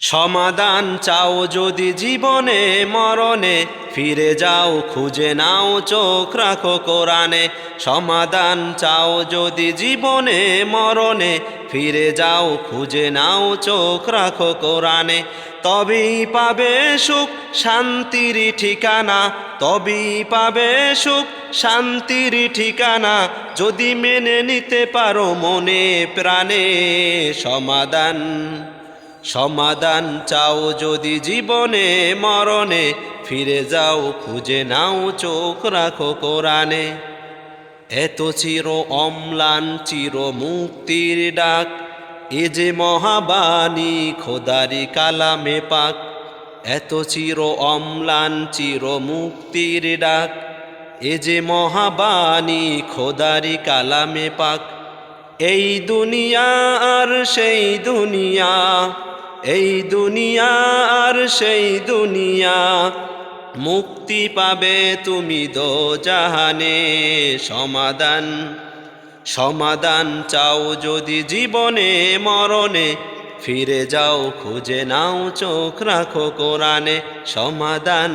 সমাধান চাও যদি জীবনে মরণে, ফিরে যাও খুঁজে নাও চোখ রাখো কোরআনে। সমাধান চাও যদি জীবনে মরণে, ফিরে যাও খুঁজে নাও চোখ রাখো কোরআনে। তবেই পাবে সুখ শান্তির ঠিকানা, তবেই পাবে সুখ শান্তির ঠিকানা, যদি মেনে নিতে পারো মনে প্রাণে। সমাধান সমাধান চাও যদি জীবনে মরণে, ফিরে যাও খুঁজে নাও চোখ রাখো কোরআনে। এত চির অম্লান চির মুক্তির ডাক, এ যে মহাবাণী খোদারি কালামে পাক। এত চির অম্লান চির মুক্তির ডাক, এ যে মহাবাণী খোদারি কালামে পাক। এই দুনিয়া আর সেই দুনিয়া, এই দুনিয়া আর সেই দুনিয়া, মুক্তি পাবে তুমি দোজাহানে। সমাধান সমাধান চাও যদি জীবনে মরণে, ফিরে যাও খুঁজে নাও চোখ রাখো কোরআনে। সমাধান।